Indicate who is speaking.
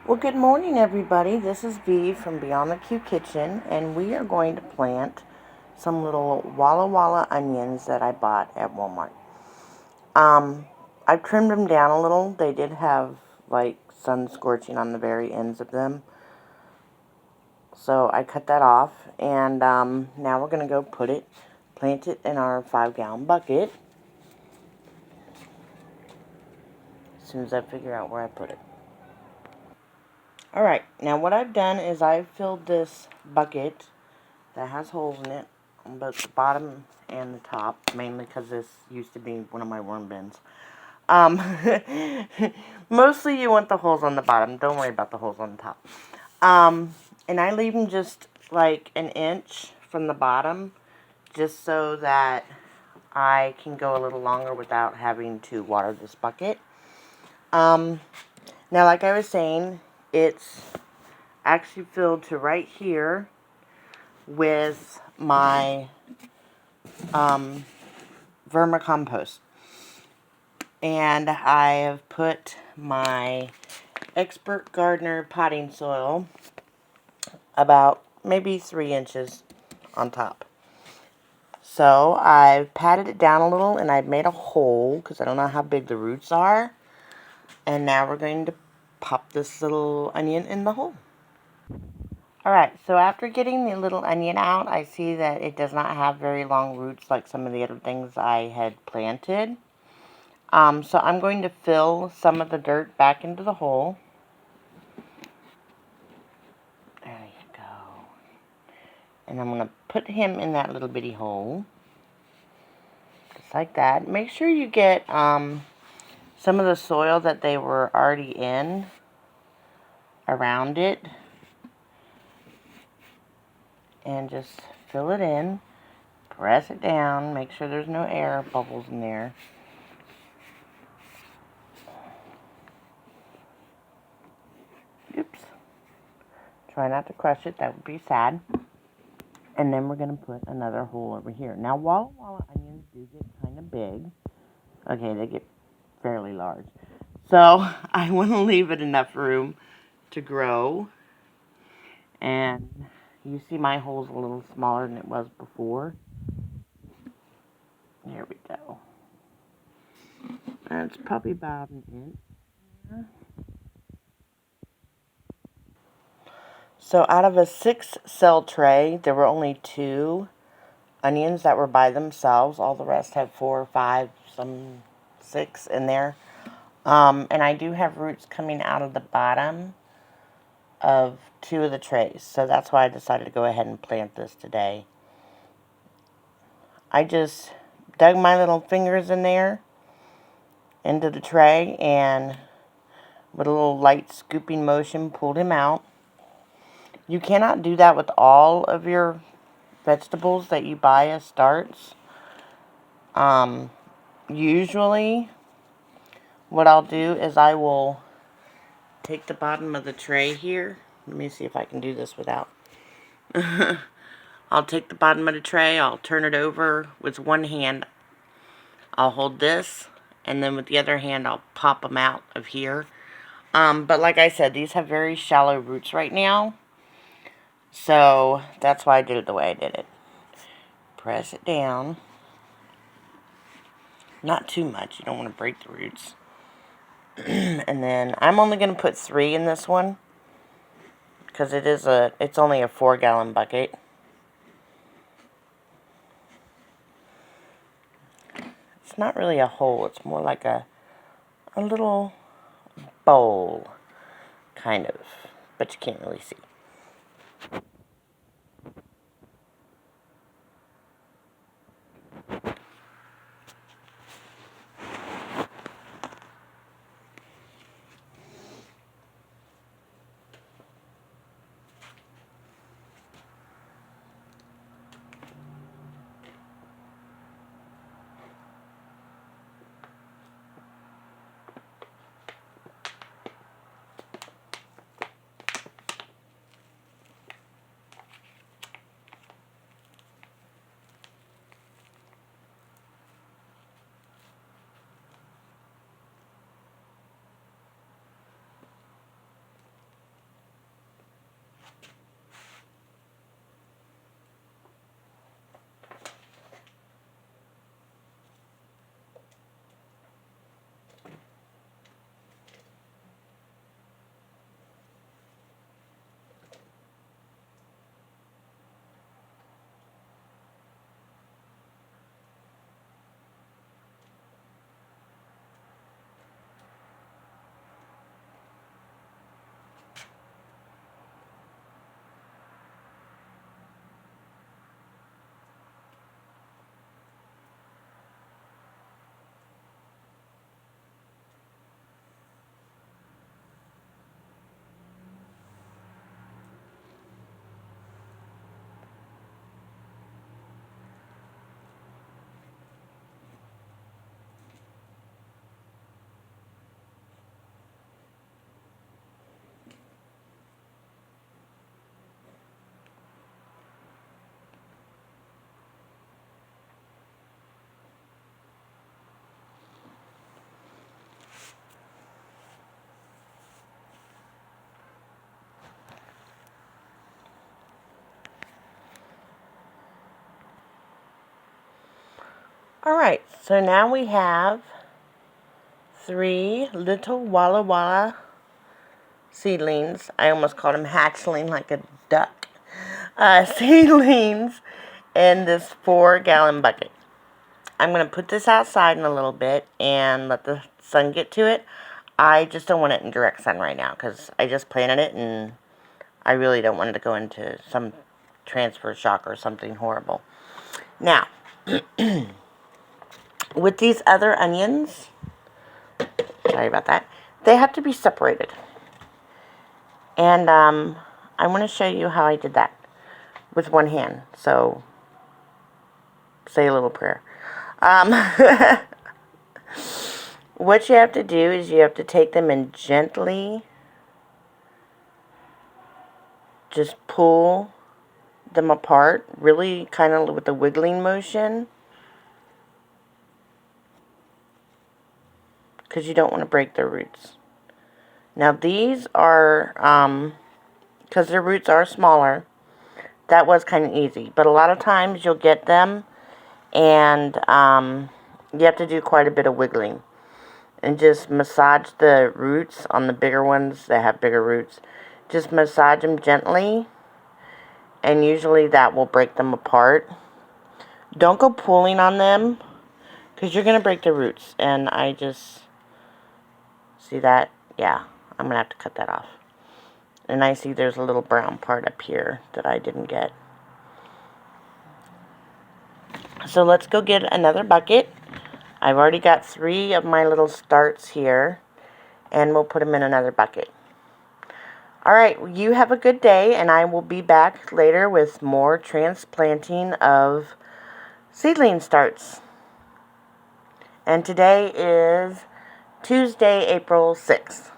Speaker 1: Well, good morning, everybody. This is V from Beyond the Q Kitchen, and we are going to plant some little Walla Walla onions that I bought at Walmart. Um, I've trimmed them down a little. They did have, like, sun scorching on the very ends of them. So I cut that off, and now we're going to go plant it in our 5-gallon bucket as soon as I figure out where I put it. Alright, now what I've done is I've filled this bucket that has holes in it on both the bottom and the top, mainly because this used to be one of my worm bins. Mostly you want the holes on the bottom. Don't worry about the holes on the top. And I leave them just like an inch from the bottom, just so that I can go a little longer without having to water this bucket. Now, like I was saying, it's actually filled to right here with my vermicompost. And I have put my Expert Gardener potting soil about maybe 3 inches on top. So I've patted it down a little and I've made a hole because I don't know how big the roots are. And now we're going to pop this little onion in the hole. Alright, so after getting the little onion out, I see that it does not have very long roots like some of the other things I had planted. So I'm going to fill some of the dirt back into the hole. There you go. And I'm going to put him in that little bitty hole. Just like that. Make sure you get some of the soil that they were already in around it. And just fill it in. Press it down. Make sure there's no air bubbles in there. Oops. Try not to crush it. That would be sad. And then we're going to put another hole over here. Now, Walla Walla onions do get kind of big. Okay, they get fairly large. So, I want to leave it enough room to grow. And you see my hole's a little smaller than it was before. There we go. That's probably about an inch. So out of a 6-cell tray, there were only 2 onions that were by themselves. All the rest have 4 or 5, some 6 in there. And I do have roots coming out of the bottom of 2 of the trays. So that's why I decided to go ahead and plant this today. I just dug my little fingers in there into the tray and with a little light scooping motion pulled him out. You cannot do that with all of your vegetables that you buy as starts. Usually what I'll do is I will take the bottom of the tray here. Let me see if I can do this without. I'll take the bottom of the tray, I'll turn it over with one hand. I'll hold this, and then with the other hand I'll pop them out of here. But like I said, these have very shallow roots right now. So that's why I did it the way I did it. Press it down. Not too much, you don't want to break the roots. And then I'm only going to put 3 in this one, because it's only a 4-gallon bucket. It's not really a hole, it's more like a little bowl, kind of, but you can't really see. Alright, so now we have 3 little Walla Walla seedlings. I almost called them hatchling like a duck. Seedlings in this 4-gallon bucket. I'm going to put this outside in a little bit and let the sun get to it. I just don't want it in direct sun right now because I just planted it and I really don't want it to go into some transfer shock or something horrible. Now, with these other onions, sorry about that, they have to be separated. And I want to show you how I did that with one hand. So, say a little prayer. What you have to do is you have to take them and gently just pull them apart, really kind of with a wiggling motion, because you don't want to break their roots. Now these are, because their roots are smaller, that was kind of easy, but a lot of times you'll get them and you have to do quite a bit of wiggling. And just massage the roots on the bigger ones that have bigger roots. Just massage them gently, and usually that will break them apart. Don't go pulling on them, because you're going to break the roots. And I just, see that? Yeah, I'm going to have to cut that off. And I see there's a little brown part up here that I didn't get. So let's go get another bucket. I've already got 3 of my little starts here, and we'll put them in another bucket. Alright, you have a good day, and I will be back later with more transplanting of seedling starts. And today is Tuesday, April 6th.